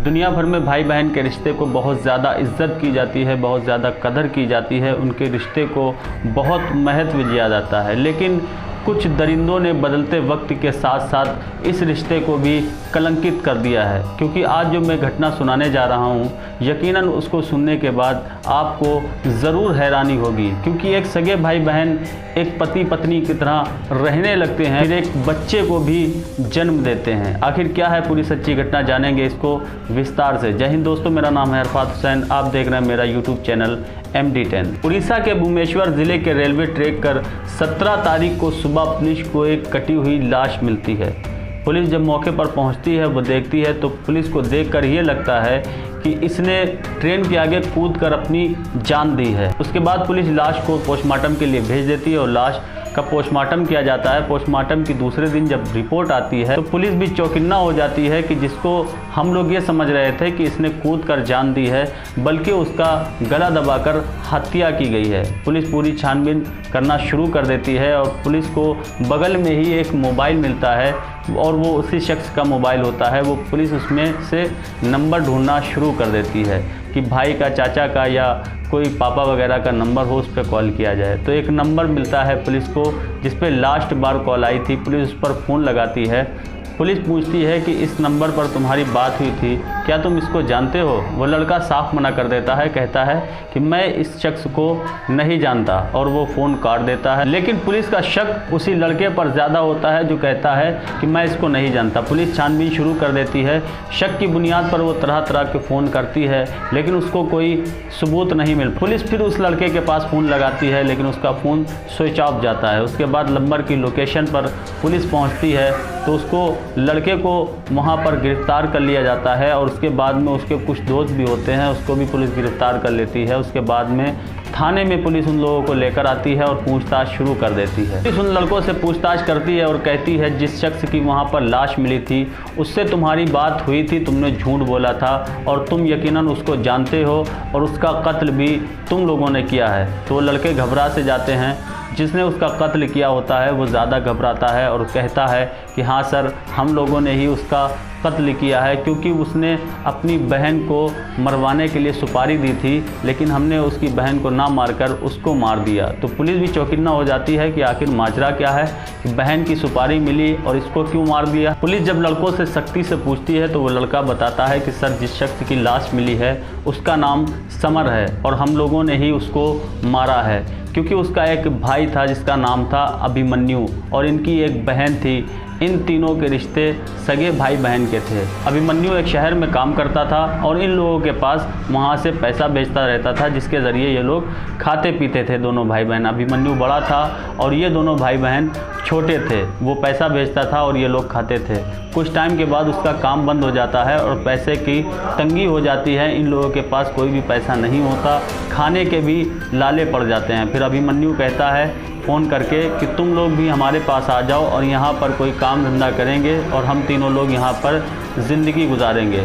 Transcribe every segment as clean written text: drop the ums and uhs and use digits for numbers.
दुनिया भर में भाई बहन के रिश्ते को बहुत ज़्यादा इज्जत की जाती है, बहुत ज़्यादा कदर की जाती है, उनके रिश्ते को बहुत महत्व दिया जाता है। लेकिन कुछ दरिंदों ने बदलते वक्त के साथ साथ इस रिश्ते को भी कलंकित कर दिया है। क्योंकि आज जो मैं घटना सुनाने जा रहा हूँ, यकीनन उसको सुनने के बाद आपको ज़रूर हैरानी होगी। क्योंकि एक सगे भाई बहन एक पति पत्नी की तरह रहने लगते हैं, फिर एक बच्चे को भी जन्म देते हैं। आखिर क्या है पूरी सच्ची घटना, जानेंगे इसको विस्तार से। जय हिंद दोस्तों, मेरा नाम है अरफात हुसैन, आप देख रहे हैं मेरा यूट्यूब चैनल MD10। उड़ीसा के भुवनेश्वर ज़िले के रेलवे ट्रैक पर 17 तारीख को सुबह पुलिस को एक कटी हुई लाश मिलती है। पुलिस जब मौके पर पहुंचती है, वो देखती है तो पुलिस को देखकर ये लगता है कि इसने ट्रेन के आगे कूदकर अपनी जान दी है। उसके बाद पुलिस लाश को पोस्टमार्टम के लिए भेज देती है और लाश का पोस्टमार्टम किया जाता है। पोस्टमार्टम की दूसरे दिन जब रिपोर्ट आती है तो पुलिस भी चौकिन्ना हो जाती है कि जिसको हम लोग ये समझ रहे थे कि इसने कूदकर जान दी है, बल्कि उसका गला दबाकर हत्या की गई है। पुलिस पूरी छानबीन करना शुरू कर देती है और पुलिस को बगल में ही एक मोबाइल मिलता है और वो उसी शख्स का मोबाइल होता है। वो पुलिस उसमें से नंबर ढूंढना शुरू कर देती है कि भाई का, चाचा का या कोई पापा वगैरह का नंबर हो, उस पर कॉल किया जाए। तो एक नंबर मिलता है पुलिस को जिस पे लास्ट बार कॉल आई थी। पुलिस उस पर फ़ोन लगाती है। पुलिस पूछती है कि इस नंबर पर तुम्हारी बात हुई थी, क्या तुम इसको जानते हो? वो लड़का साफ मना कर देता है, कहता है कि मैं इस शख्स को नहीं जानता, और वो फ़ोन काट देता है। लेकिन पुलिस का शक उसी लड़के पर ज़्यादा होता है जो कहता है कि मैं इसको नहीं जानता। पुलिस छानबीन शुरू कर देती है। शक की बुनियाद पर वो तरह तरह के फ़ोन करती है, लेकिन उसको कोई सबूत नहीं मिल। पुलिस फिर उस लड़के के पास फ़ोन लगाती है, लेकिन उसका फ़ोन स्विच ऑफ जाता है। उसके बाद नंबर की लोकेशन पर पुलिस पहुँचती है तो उसको, लड़के को वहाँ पर गिरफ्तार कर लिया जाता है और उसके बाद में उसके कुछ दोस्त भी होते हैं, उसको भी पुलिस गिरफ्तार कर लेती है। उसके बाद में थाने में पुलिस उन लोगों को लेकर आती है और पूछताछ शुरू कर देती है। पुलिस उन लड़कों से पूछताछ करती है और कहती है जिस शख्स की वहाँ पर लाश मिली थी उससे तुम्हारी बात हुई थी, तुमने झूठ बोला था और तुम यकीनन उसको जानते हो और उसका कत्ल भी तुम लोगों ने किया है। तो वो लड़के घबरा से जाते हैं। जिसने उसका कत्ल किया होता है वो ज़्यादा घबराता है और कहता है कि हाँ सर, हम लोगों ने ही उसका कत्ल किया है, क्योंकि उसने अपनी बहन को मरवाने के लिए सुपारी दी थी, लेकिन हमने उसकी बहन को ना मारकर उसको मार दिया। तो पुलिस भी चौकिन्ना हो जाती है कि आखिर माजरा क्या है, कि बहन की सुपारी मिली और इसको क्यों मार दिया। पुलिस जब लड़कों से सख्ती से पूछती है तो वो लड़का बताता है कि सर, जिस शख्स की लाश मिली है उसका नाम समर है और हम लोगों ने ही उसको मारा है, क्योंकि उसका एक भाई था जिसका नाम था अभिमन्यु और इनकी एक बहन थी। इन तीनों के रिश्ते सगे भाई बहन के थे। अभिमन्यु एक शहर में काम करता था और इन लोगों के पास वहाँ से पैसा भेजता रहता था, जिसके ज़रिए ये लोग खाते पीते थे दोनों भाई बहन। अभिमन्यु बड़ा था और ये दोनों भाई बहन छोटे थे। वो पैसा भेजता था और ये लोग खाते थे। कुछ टाइम के बाद उसका काम बंद हो जाता है और पैसे की तंगी हो जाती है। इन लोगों के पास कोई भी पैसा नहीं होता, खाने के भी लाले पड़ जाते हैं। फिर अभिमन्यु कहता है फ़ोन करके कि तुम लोग भी हमारे पास आ जाओ और यहाँ पर कोई काम धंधा करेंगे और हम तीनों लोग यहाँ पर ज़िंदगी गुजारेंगे।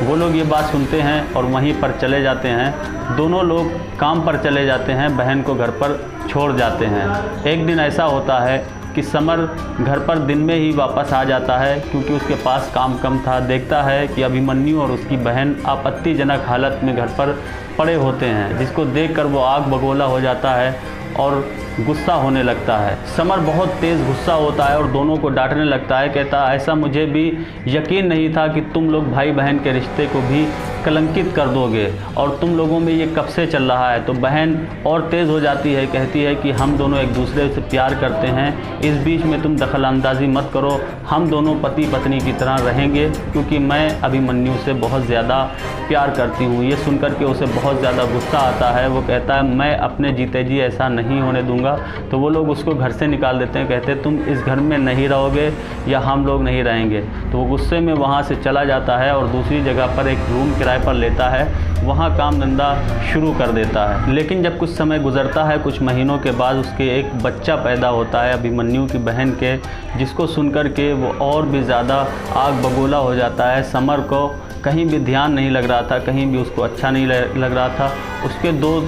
वो लोग ये बात सुनते हैं और वहीं पर चले जाते हैं। दोनों लोग काम पर चले जाते हैं, बहन को घर पर छोड़ जाते हैं। एक दिन ऐसा होता है कि समर घर पर दिन में ही वापस आ जाता है, क्योंकि उसके पास काम कम था। देखता है कि अभिमन्यु और उसकी बहन आपत्तिजनक हालत में घर पर पड़े होते हैं, जिसको देखकर वो आग बगोला हो जाता है और गुस्सा होने लगता है। समर बहुत तेज़ गुस्सा होता है और दोनों को डांटने लगता है। कहता है ऐसा मुझे भी यकीन नहीं था कि तुम लोग भाई बहन के रिश्ते को भी कलंकित कर दोगे, और तुम लोगों में ये कब से चल रहा है। तो बहन और तेज़ हो जाती है, कहती है कि हम दोनों एक दूसरे से प्यार करते हैं, इस बीच में तुम दखल अंदाजी मत करो, हम दोनों पति पत्नी की तरह रहेंगे, क्योंकि मैं अभिमन्यु से बहुत ज़्यादा प्यार करती हूँ। ये सुनकर के उसे बहुत ज़्यादा गुस्सा आता है। वो कहता है मैं अपने जीते जी ऐसा नहीं होने दूँगा। तो वो लोग उसको घर से निकाल देते हैं, कहते तुम इस घर में नहीं रहोगे या हम लोग नहीं रहेंगे। तो वो गुस्से में वहाँ से चला जाता है और दूसरी जगह पर एक रूम किराए पर लेता है, वहाँ काम धंधा शुरू कर देता है। लेकिन जब कुछ समय गुजरता है, कुछ महीनों के बाद उसके एक बच्चा पैदा होता है अभिमन्यु की बहन के, जिसको सुनकर के वो और भी ज़्यादा आग बगोला हो जाता है। समर को कहीं भी ध्यान नहीं लग रहा था, कहीं भी उसको अच्छा नहीं लग रहा था। उसके दो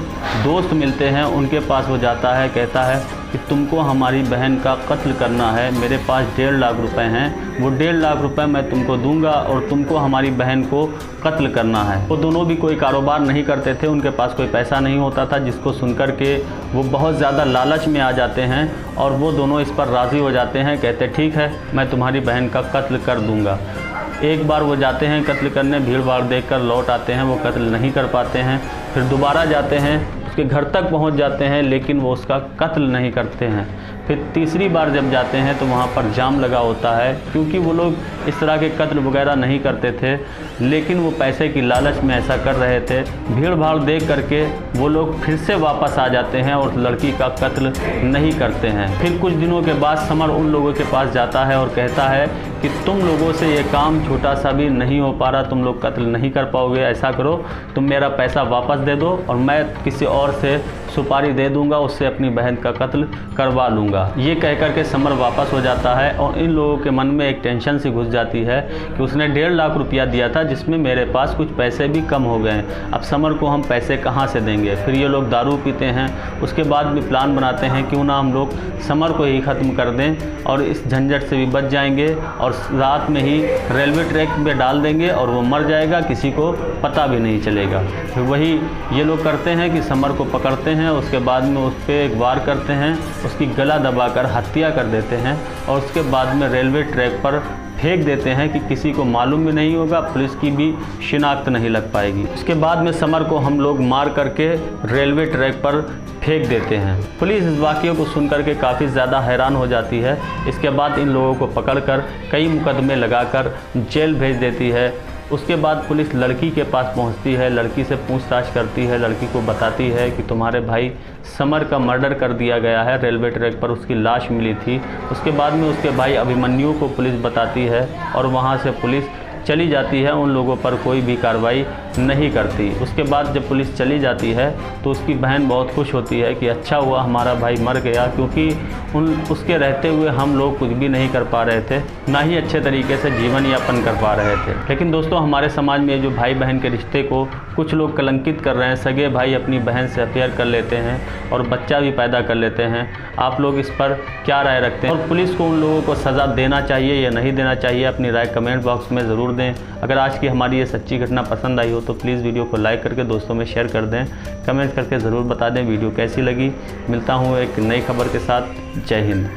दोस्त मिलते हैं, उनके पास वो जाता है, कहता है कि तुमको हमारी बहन का कत्ल करना है, मेरे पास 1.5 लाख रुपए हैं, वो 1.5 लाख रुपए मैं तुमको दूंगा और तुमको हमारी बहन को कत्ल करना है। वो दोनों भी कोई कारोबार नहीं करते थे, उनके पास कोई पैसा नहीं होता था, जिसको सुनकर के वो बहुत ज़्यादा लालच में आ जाते हैं और वो दोनों इस पर राज़ी हो जाते हैं। कहते ठीक है, मैं तुम्हारी बहन का कत्ल कर दूंगा। एक बार वो जाते हैं कत्ल करने, भीड़ भाड़ देखकर लौट आते हैं, वो कत्ल नहीं कर पाते हैं। फिर दोबारा जाते हैं, उसके घर तक पहुंच जाते हैं, लेकिन वो उसका कत्ल नहीं करते हैं। फिर तीसरी बार जब जाते हैं तो वहाँ पर जाम लगा होता है, क्योंकि वो लोग इस तरह के कत्ल वगैरह नहीं करते थे, लेकिन वो पैसे की लालच में ऐसा कर रहे थे। भीड़ भाड़ देख करके वो लोग फिर से वापस आ जाते हैं और लड़की का कत्ल नहीं करते हैं। फिर कुछ दिनों के बाद समर उन लोगों के पास जाता है और कहता है कि तुम लोगों से ये काम छोटा सा भी नहीं हो पा रहा, तुम लोग कत्ल नहीं कर पाओगे, ऐसा करो तुम मेरा पैसा वापस दे दो और मैं किसी और से सुपारी दे दूंगा, उससे अपनी बहन का कत्ल करवा लूँगा। ये कह कर के समर वापस हो जाता है और इन लोगों के मन में एक टेंशन सी घुस जाती है कि उसने 1.5 लाख रुपया दिया था, जिसमें मेरे पास कुछ पैसे भी कम हो गए, अब समर को हम पैसे कहाँ से देंगे। फिर ये लोग दारू पीते हैं, उसके बाद भी प्लान बनाते हैं क्यों ना हम लोग समर को ही ख़त्म कर दें और इस झंझट से भी बच जाएंगे और रात में ही रेलवे ट्रैक पे डाल देंगे और वो मर जाएगा, किसी को पता भी नहीं चलेगा। फिर वही ये लोग करते हैं कि समर को पकड़ते हैं, उसके बाद में उस पर एक वार करते हैं, उसकी गला दबाकर हत्या कर देते हैं और उसके बाद में रेलवे ट्रैक पर फेंक देते हैं कि किसी को मालूम भी नहीं होगा, पुलिस की भी शिनाख्त नहीं लग पाएगी। उसके बाद में समर को हम लोग मार करके रेलवे ट्रैक पर फेंक देते हैं। पुलिस इस वाक़ये को सुनकर के काफ़ी ज़्यादा हैरान हो जाती है। इसके बाद इन लोगों को पकड़कर कई मुकदमे लगाकर जेल भेज देती है। उसके बाद पुलिस लड़की के पास पहुंचती है, लड़की से पूछताछ करती है, लड़की को बताती है कि तुम्हारे भाई समर का मर्डर कर दिया गया है, रेलवे ट्रैक पर उसकी लाश मिली थी। उसके बाद में उसके भाई अभिमन्यु को पुलिस बताती है और वहां से पुलिस चली जाती है, उन लोगों पर कोई भी कार्रवाई नहीं करती। उसके बाद जब पुलिस चली जाती है तो उसकी बहन बहुत खुश होती है कि अच्छा हुआ हमारा भाई मर गया, क्योंकि उसके रहते हुए हम लोग कुछ भी नहीं कर पा रहे थे, ना ही अच्छे तरीके से जीवन यापन कर पा रहे थे। लेकिन दोस्तों, हमारे समाज में जो भाई बहन के रिश्ते को कुछ लोग कलंकित कर रहे हैं, सगे भाई अपनी बहन से अफेयर कर लेते हैं और बच्चा भी पैदा कर लेते हैं। आप लोग इस पर क्या राय रखते हैं और पुलिस को उन लोगों को सज़ा देना चाहिए या नहीं देना चाहिए? अपनी राय कमेंट बॉक्स में ज़रूर दें। अगर आज की हमारी ये सच्ची घटना पसंद आई हो तो प्लीज़ वीडियो को लाइक करके दोस्तों में शेयर कर दें, कमेंट करके ज़रूर बता दें वीडियो कैसी लगी। मिलता हूँ एक नई खबर के साथ। जय हिंद।